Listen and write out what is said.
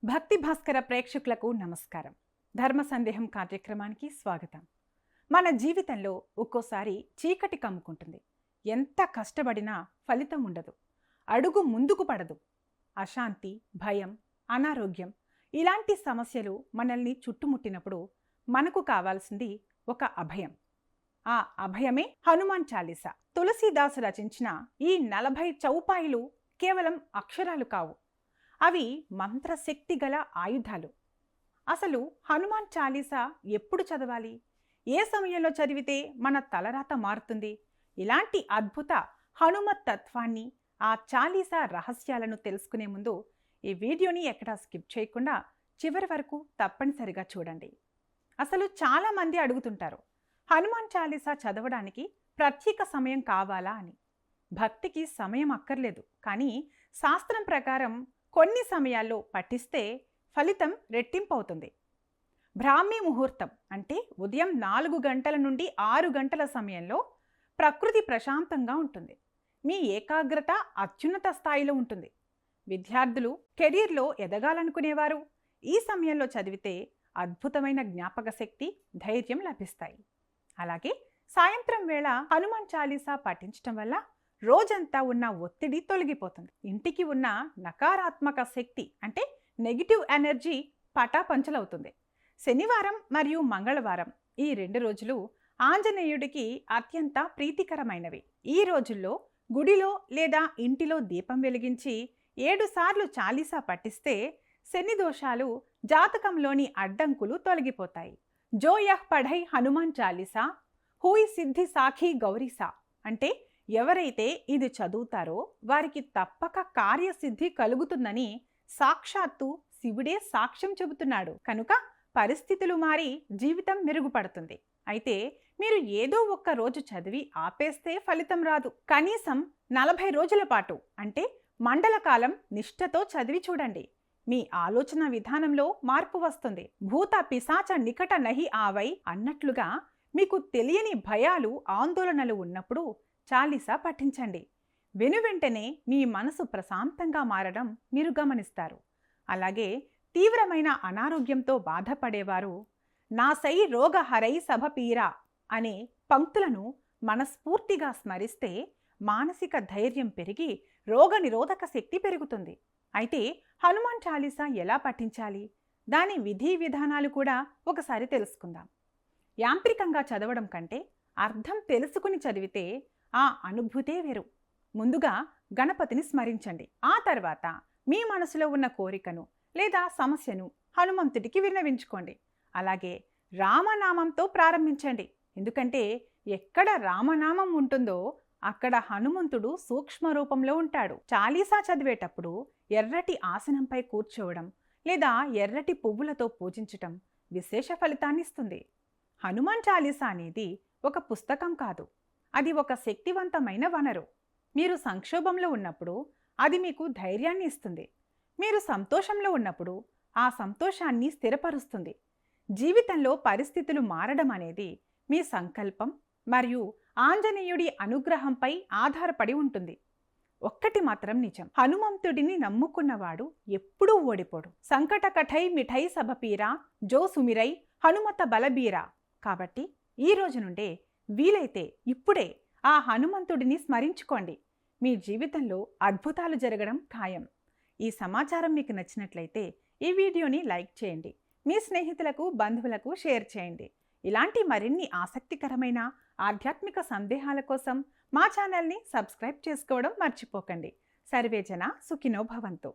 భక్తి భాస్కర ప్రేక్షకులకు నమస్కారం. ధర్మ సందేహం కార్యక్రమానికి స్వాగతం. మన జీవితంలో ఒక్కోసారి చీకటి కమ్ముకుంటుంది. ఎంత కష్టపడినా ఫలితం ఉండదు. అడుగు ముందుకు పడదు. అశాంతి, భయం, అనారోగ్యం ఇలాంటి సమస్యలు మనల్ని చుట్టుముట్టినప్పుడు మనకు కావాల్సింది ఒక అభయం. ఆ అభయమే హనుమాన్ చాలీసా. తులసీదాసు రచించిన ఈ 40 చౌపాయిలు కేవలం అక్షరాలు కావు. అవి మంత్రశక్తి గల ఆయుధాలు. అసలు హనుమాన్ చాలీసా ఎప్పుడు చదవాలి, ఏ సమయంలో చదివితే మన తలరాత మారుతుంది, ఇలాంటి అద్భుత హనుమత్ తత్వాన్ని, ఆ చాలీసా రహస్యాలను తెలుసుకునే ముందు ఈ వీడియోని ఎక్కడా స్కిప్ చేయకుండా చివరి వరకు తప్పనిసరిగా చూడండి. అసలు చాలామంది అడుగుతుంటారు, హనుమాన్ చాలీసా చదవడానికి ప్రత్యేక సమయం కావాలా అని. భక్తికి సమయం అక్కర్లేదు, కానీ శాస్త్రం ప్రకారం కొన్ని సమయాల్లో పఠిస్తే ఫలితం రెట్టింపు అవుతుంది. బ్రాహ్మీ ముహూర్తం అంటే ఉదయం 4 గంటల నుండి 6 గంటల సమయంలో ప్రకృతి ప్రశాంతంగా ఉంటుంది. మీ ఏకాగ్రత అత్యున్నత స్థాయిలో ఉంటుంది. విద్యార్థులు, కెరీర్లో ఎదగాలనుకునేవారు ఈ సమయంలో చదివితే అద్భుతమైన జ్ఞాపక శక్తి, ధైర్యం లభిస్తాయి. అలాగే సాయంత్రం వేళ హనుమాన్ చాలీసా పఠించటం వల్ల రోజంతా ఉన్న ఒత్తిడి తొలగిపోతుంది. ఇంటికి ఉన్న నకారాత్మక శక్తి అంటే నెగిటివ్ ఎనర్జీ పటాపంచలవుతుంది. శనివారం మరియు మంగళవారం ఈ 2 రోజులు ఆంజనేయుడికి అత్యంత ప్రీతికరమైనవి. ఈ రోజుల్లో గుడిలో లేదా ఇంటిలో దీపం వెలిగించి 7 సార్లు చాలీసా పఠిస్తే శని దోషాలు, జాతకంలోని అడ్డంకులు తొలగిపోతాయి. జో యహ్ పఢై హనుమాన్ చాలీసా హూయి సిద్ధి సాఖీ గౌరీసా అంటే ఎవరైతే ఇది చదువుతారో వారికి తప్పక కార్యసిద్ధి కలుగుతుందని సాక్షాత్తు శివుడే సాక్ష్యం చెబుతున్నాడు. కనుక పరిస్థితులు మారి జీవితం మెరుగుపడుతుంది. అయితే మీరు ఏదో ఒక్క రోజు చదివి ఆపేస్తే ఫలితం రాదు. కనీసం 40 రోజుల పాటు అంటే మండలకాలం నిష్ఠతో చదివి చూడండి. మీ ఆలోచన విధానంలో మార్పు వస్తుంది. భూత పిశాచ నికట నహి ఆవై అన్నట్లుగా మీకు తెలియని భయాలు, ఆందోళనలు ఉన్నప్పుడు చాలీసా పఠించండి. వెనువెంటనే మీ మనసు ప్రశాంతంగా మారడం మీరు గమనిస్తారు. అలాగే తీవ్రమైన అనారోగ్యంతో బాధపడేవారు నా సై రోగ హరై సభ పీరా అనే పంక్తులను మనస్ఫూర్తిగా స్మరిస్తే మానసిక ధైర్యం పెరిగి రోగనిరోధక శక్తి పెరుగుతుంది. అయితే హనుమాన్ చాలీసా ఎలా పఠించాలి, దాని విధి విధానాలు కూడా ఒకసారి తెలుసుకుందాం. యాంత్రికంగా చదవడం కంటే అర్థం తెలుసుకుని చదివితే ఆ అనుభూతే వేరు. ముందుగా గణపతిని స్మరించండి. ఆ తర్వాత మీ మనసులో ఉన్న కోరికను లేదా సమస్యను హనుమంతుడికి విన్నవించుకోండి. అలాగే రామనామంతో ప్రారంభించండి. ఎందుకంటే ఎక్కడ రామనామం ఉంటుందో అక్కడ హనుమంతుడు సూక్ష్మ రూపంలో ఉంటాడు. చాలీసా చదివేటప్పుడు ఎర్రటి ఆసనంపై కూర్చోవడం లేదా ఎర్రటి పువ్వులతో పూజించటం విశేష ఫలితాన్ని ఇస్తుంది. హనుమాన్ చాలీసా అనేది ఒక పుస్తకం కాదు, అది ఒక శక్తివంతమైన వనరు. మీరు సంక్షోభంలో ఉన్నప్పుడు అది మీకు ధైర్యాన్ని ఇస్తుంది. మీరు సంతోషంలో ఉన్నప్పుడు ఆ సంతోషాన్ని స్థిరపరుస్తుంది. జీవితంలో పరిస్థితులు మారడం అనేది మీ సంకల్పం మరియు ఆంజనేయుడి అనుగ్రహంపై ఆధారపడి ఉంటుంది. ఒక్కటి మాత్రం నిజం, హనుమంతుడిని నమ్ముకున్నవాడు ఎప్పుడూ ఓడిపోడు. సంకట కఠై మిఠై సభపీరా జో సుమిరై హనుమత బలబీరా. కాబట్టి ఈ రోజు నుండే వీలైతే ఇప్పుడే ఆ హనుమంతుడిని స్మరించుకోండి. మీ జీవితంలో అద్భుతాలు జరగడం ఖాయం. ఈ సమాచారం మీకు నచ్చినట్లయితే ఈ వీడియోని లైక్ చేయండి. మీ స్నేహితులకు, బంధువులకు షేర్ చేయండి. ఇలాంటి మరిన్ని ఆసక్తికరమైన ఆధ్యాత్మిక సందేహాల కోసం మా ఛానల్ని సబ్స్క్రైబ్ చేసుకోవడం మర్చిపోకండి. సర్వేజన సుఖినో భవంతు.